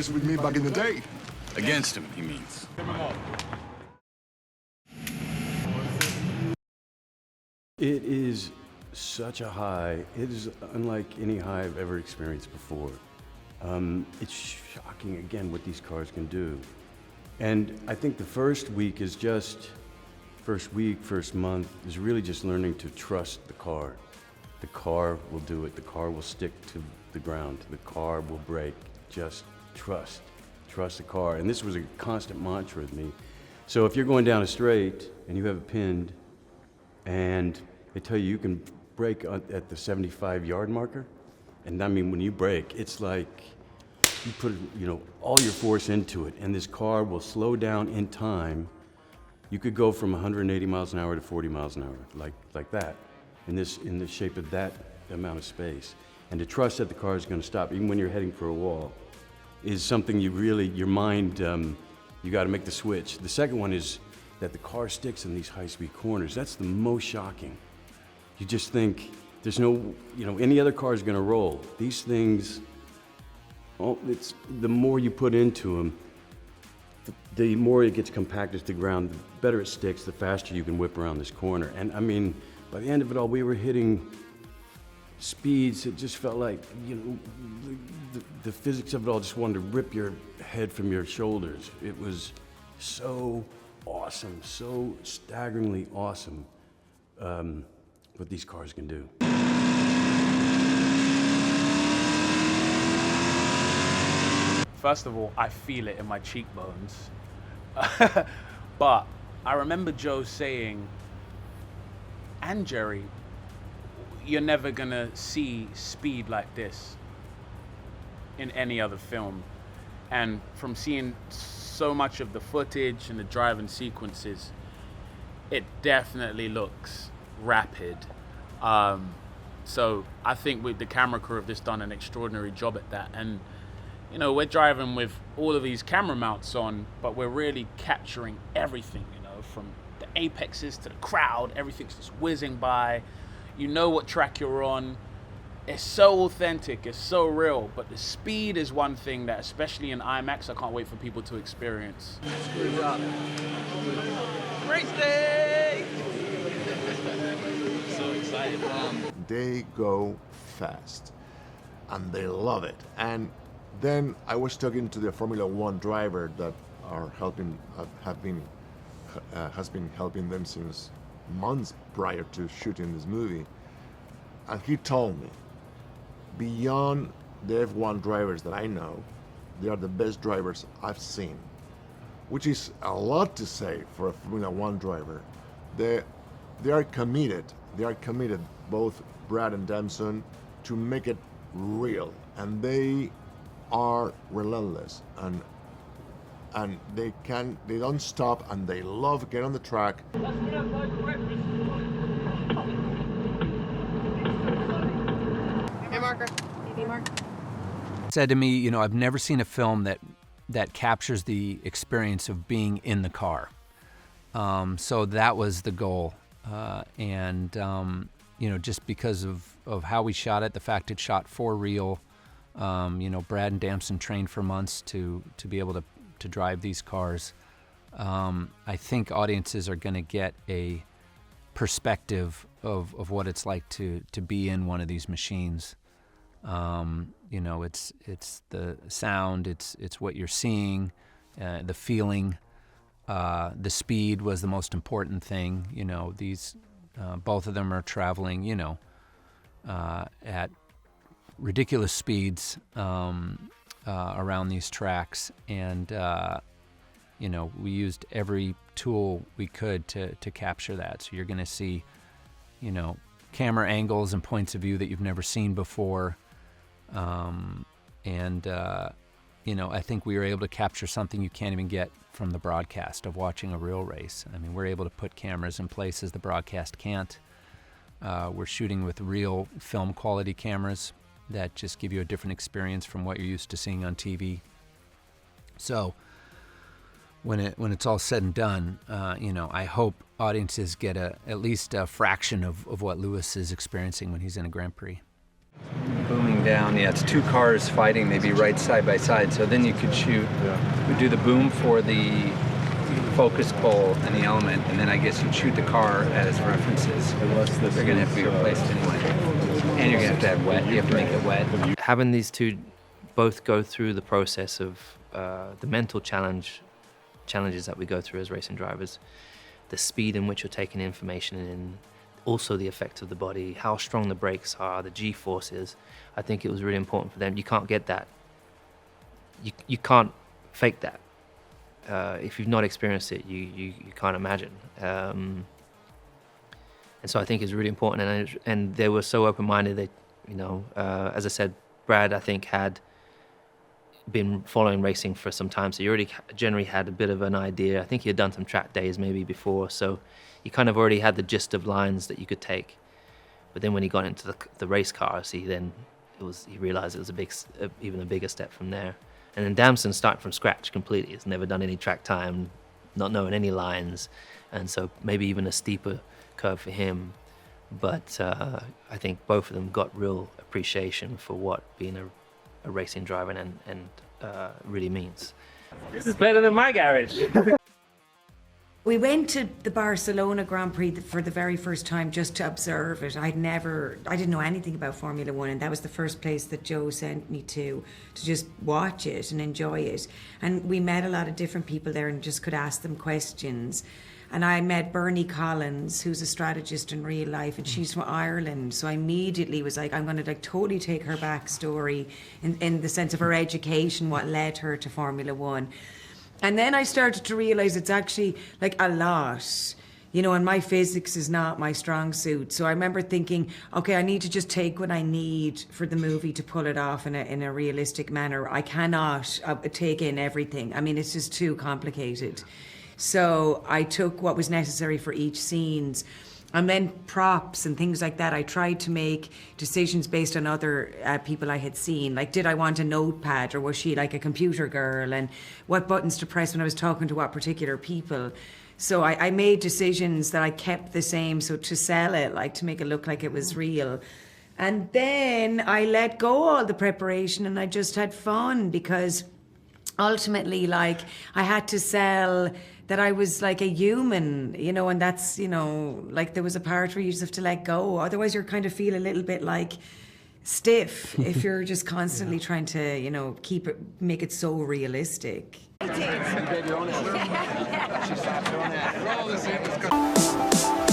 race with me back in the day. Against him, he means. It is such a high. It is unlike any high I've ever experienced before. It's shocking, again, what these cars can do. And I think the first week, first month, is really just learning to trust the car. The car will do it. The car will stick to the ground. The car will brake. Just trust. Trust the car. And this was a constant mantra with me. So if you're going down a straight and you have it pinned and they tell you can brake at the 75-yard marker, and I mean, when you brake, it's like you put, all your force into it, and this car will slow down in time. You could go from 180 miles an hour to 40 miles an hour, like that, in the shape of that amount of space. And to trust that the car is going to stop, even when you're heading for a wall, is something your mind, you got to make the switch. The second one is that the car sticks in these high-speed corners. That's the most shocking. You just think there's no, any other car is going to roll. These things, it's the more you put into them, the more it gets compacted to the ground, the better it sticks, the faster you can whip around this corner. And I mean, by the end of it all, we were hitting speeds. It just felt like, the physics of it all just wanted to rip your head from your shoulders. It was so awesome, so staggeringly awesome, what these cars can do. First of all, I feel it in my cheekbones. But I remember Joe saying, and Jerry, you're never gonna see speed like this in any other film. And from seeing so much of the footage and the driving sequences, it definitely looks rapid. So I think the camera crew have just done an extraordinary job at that. And we're driving with all of these camera mounts on, but we're really capturing everything, from the apexes to the crowd. Everything's just whizzing by. You know what track you're on. It's so authentic, it's so real, but the speed is one thing that, especially in IMAX, I can't wait for people to experience. Good job. Great day! So excited. They go fast, and they love it. And then I was talking to the Formula One driver that has been helping them since months prior to shooting this movie, and he told me, beyond the F1 drivers that I know, they are the best drivers I've seen, which is a lot to say for a Formula One driver. They are committed. They are committed, both Brad and Damson, to make it real, and they are relentless, and they don't stop, and they love getting on the track. Hey, Marker. Hey, Mark. Said to me, I've never seen a film that captures the experience of being in the car. So that was the goal. Just because of how we shot it, the fact it's shot for real. Brad and Damson trained for months to be able to drive these cars. I think audiences are going to get a perspective of what it's like to be in one of these machines. It's the sound, it's what you're seeing, the feeling. The speed was the most important thing. These both of them are traveling, at ridiculous speeds around these tracks, and we used every tool we could to capture that. So you're going to see, camera angles and points of view that you've never seen before, I think we were able to capture something you can't even get from the broadcast of watching a real race. I mean, we're able to put cameras in places the broadcast can't. We're shooting with real film quality cameras that just give you a different experience from what you're used to seeing on TV. So when it's all said and done, I hope audiences get at least a fraction of what Lewis is experiencing when he's in a Grand Prix. Booming down, yeah, it's two cars fighting, maybe right side by side, so then you could shoot, we do the boom for the focus pull and the element, and then I guess you'd shoot the car as references. They're gonna have to be replaced anyway. And you're gonna have to have wet, you have to make it wet. Having these two both go through the process of the mental challenges that we go through as racing drivers, the speed in which you're taking information in, also the effect of the body, how strong the brakes are, the G-forces. I think it was really important for them. You can't get that. You can't fake that. If you've not experienced it, you can't imagine. And so I think it's really important. And they were so open-minded that, you know, as I said, Brad, I think, had been following racing for some time, so you already generally had a bit of an idea. I think he had done some track days maybe before, so you kind of already had the gist of lines that you could take. But then when he got into the race cars, he realized it was even a bigger step from there. And then Damson started from scratch completely. He's never done any track time, not knowing any lines, and so maybe even a steeper curve for him. But I think both of them got real appreciation for what being a racing driver and really means. This is better than my garage. We went to the Barcelona Grand Prix for the very first time just to observe it. I didn't know anything about Formula One, and that was the first place that Joe sent me to just watch it and enjoy it. And we met a lot of different people there and just could ask them questions. And I met Bernie Collins, who's a strategist in real life, and she's from Ireland. So I immediately was like, I'm going to like totally take her backstory in the sense of her education, what led her to Formula One. And then I started to realize it's actually like a lot, you know, and my physics is not my strong suit. So I remember thinking, okay, I need to just take what I need for the movie to pull it off in a realistic manner. I cannot take in everything. I mean, it's just too complicated. So I took what was necessary for each scenes. And then props and things like that, I tried to make decisions based on other people I had seen. Like, did I want a notepad, or was she like a computer girl? And what buttons to press when I was talking to what particular people. So I made decisions that I kept the same, so to sell it, like to make it look like it was real. And then I let go all the preparation and I just had fun, because ultimately, like, I had to sell that I was like a human, you know, and that's, you know, like there was a part where you just have to let go. Otherwise you're kind of feel a little bit like stiff if you're just constantly trying to, you know, make it so realistic. You gave your own answer. She stopped doing that. Roll this in. Let's go.